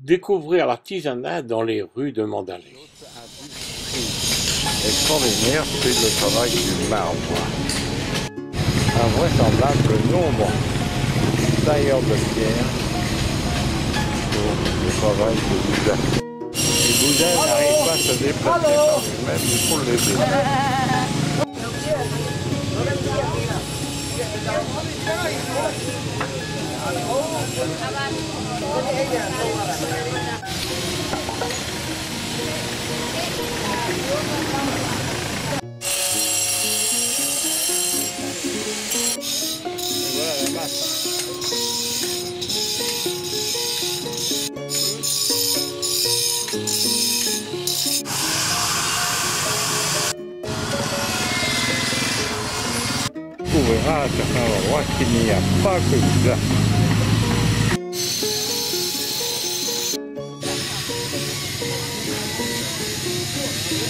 Découvrir l'artisanat dans les rues de Mandalay. Extraordinaire, c'est le travail du marbre. Invraisemblable nombre tailleurs de pierre pour le travail de Boudin. Et Boudin n'arrive pas à se déplacer par lui-même, il faut l'aider. Voilà la masse. On verra à certains endroits qu'il n'y a pas que ça.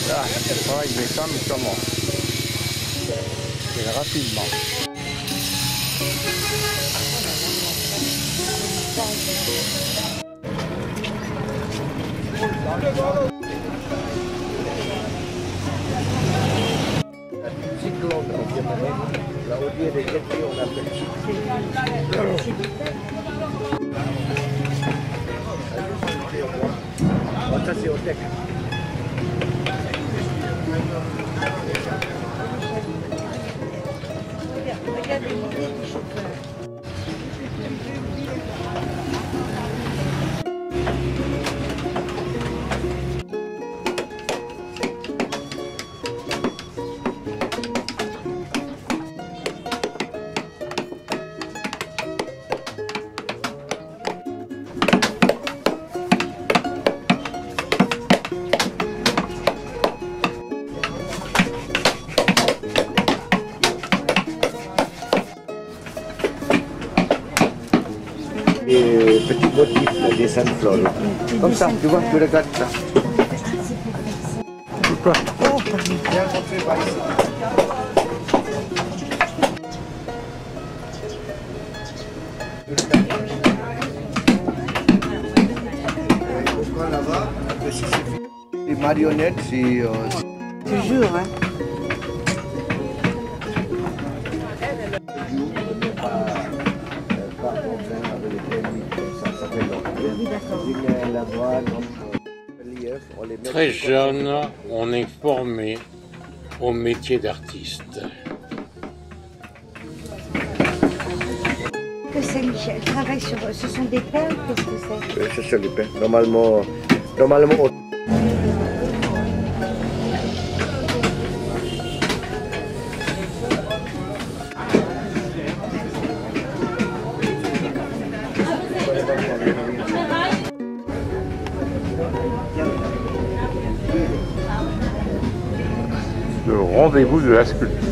Là, le travail des femmes commence. Et rapidement. Cyclone en Birmanie, là au lieu des étés, on appelle ça c'est au tech. Des petits motifs, là, des sunflowers. Comme ça, tu vois, tu regardes ça. Quoi? Viens montrer par ici. Pourquoi là-bas? Les marionnettes, c'est... Toujours, hein. Très jeune, on est formé au métier d'artiste. Que c'est Michel travaille sur... Ce sont des perles, qu'est-ce que c'est? Oui, c'est ça les perles. Normalement... Le rendez-vous de la sculpture.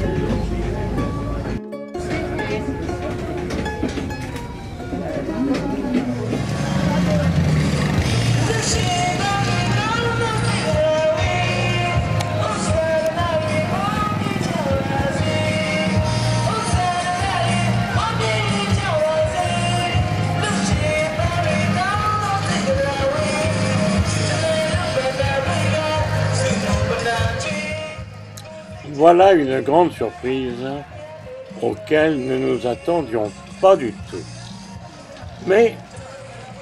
Voilà une grande surprise auquel nous ne nous attendions pas du tout. Mais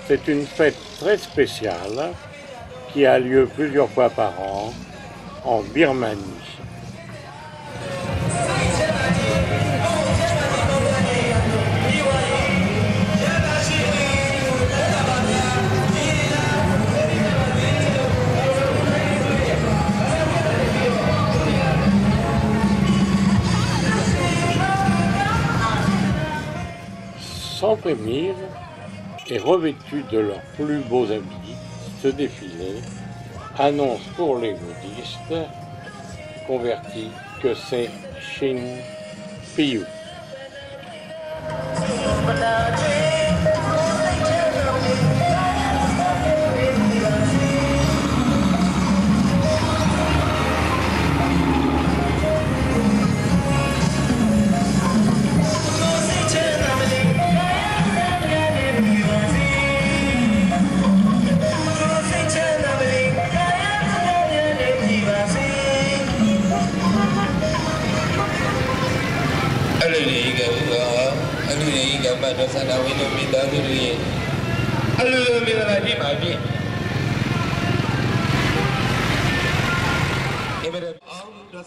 c'est une fête très spéciale qui a lieu plusieurs fois par an en Birmanie. Sans prévenir et revêtus de leurs plus beaux habits, ce défilé annonce pour les bouddhistes convertis que c'est Shin Piyu.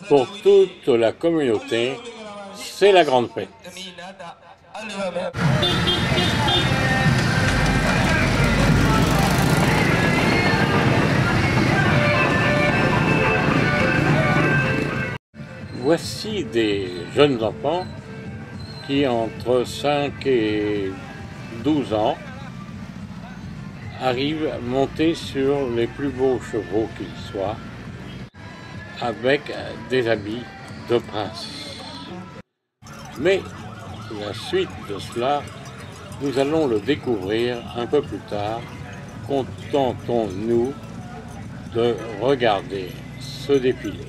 Pour toute la communauté, c'est la grande fête. Voici des jeunes enfants qui, entre 5 et 12 ans, arrivent montés sur les plus beaux chevaux qu'ils soient, avec des habits de prince. Mais la suite de cela, nous allons le découvrir un peu plus tard. Contentons-nous de regarder ce défilé.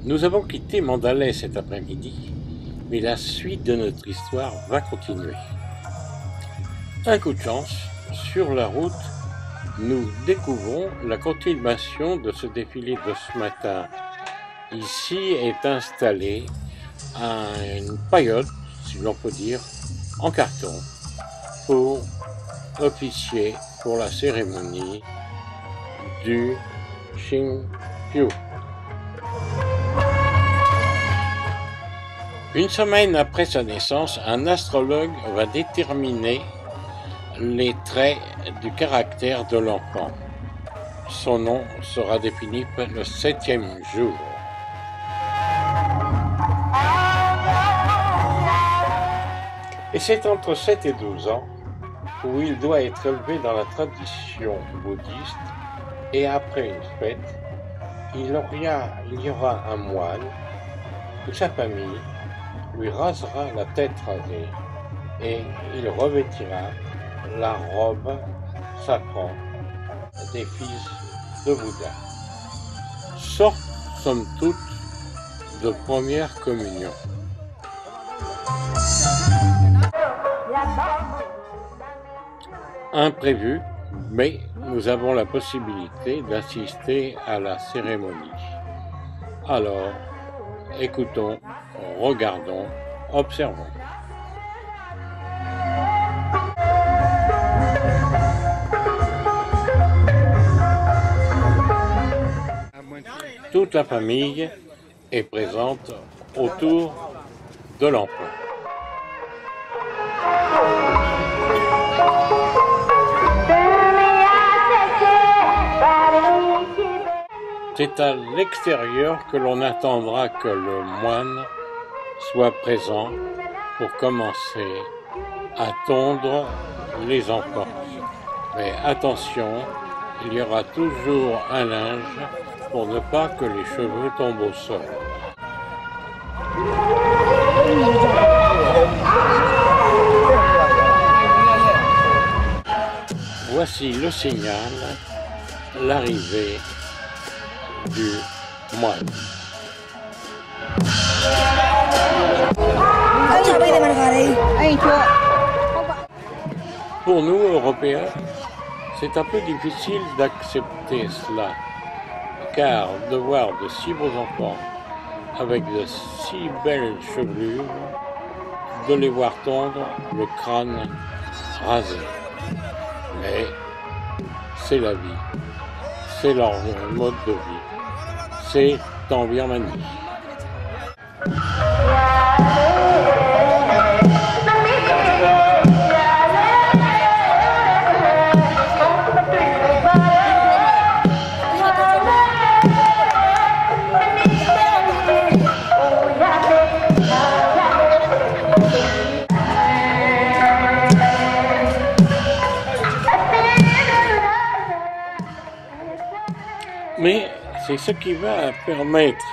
Nous avons quitté Mandalay cet après-midi, mais la suite de notre histoire va continuer. Un coup de chance, sur la route, nous découvrons la continuation de ce défilé de ce matin. Ici est installée une paillote, si l'on peut dire, en carton, pour officier pour la cérémonie du Xingqiu. Une semaine après sa naissance, un astrologue va déterminer les traits du caractère de l'enfant. Son nom sera défini le 7e jour. Et c'est entre 7 et 12 ans où il doit être élevé dans la tradition bouddhiste, et après une fête, il y aura un moine où sa famille lui rasera la tête rasée et il revêtira la robe sacrant des fils de Bouddha. Sorte, somme toute, de première communion. Imprévu, mais nous avons la possibilité d'assister à la cérémonie. Alors, écoutons, regardons, observons. Toute la famille est présente autour de l'enfant. C'est à l'extérieur que l'on attendra que le moine soit présent pour commencer à tondre les enfants. Mais attention, il y aura toujours un linge pour ne pas que les cheveux tombent au sol. Voici le signal, l'arrivée du moine. Pour nous, Européens, c'est un peu difficile d'accepter cela, car de voir de si beaux enfants avec de si belles chevelures, de les voir tondre le crâne rasé. Mais c'est la vie, c'est leur mode de vie, c'est en Birmanie. Mais c'est ce qui va permettre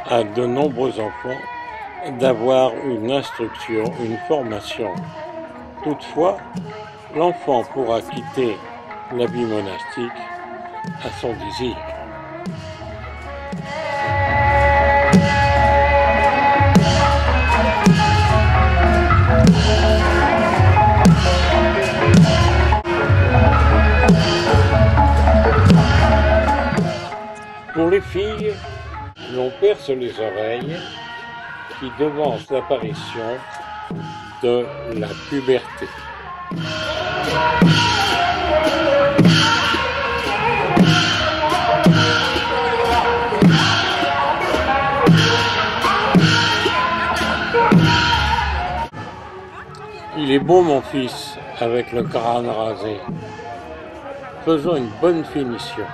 à de nombreux enfants d'avoir une instruction, une formation. Toutefois, l'enfant pourra quitter la vie monastique à son désir. Pour les filles, l'on perce les oreilles qui devancent l'apparition de la puberté. Il est beau mon fils avec le crâne rasé. Faisons une bonne finition.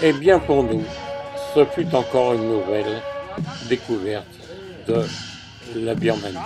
Et bien pour nous, ce fut encore une nouvelle découverte de la Birmanie.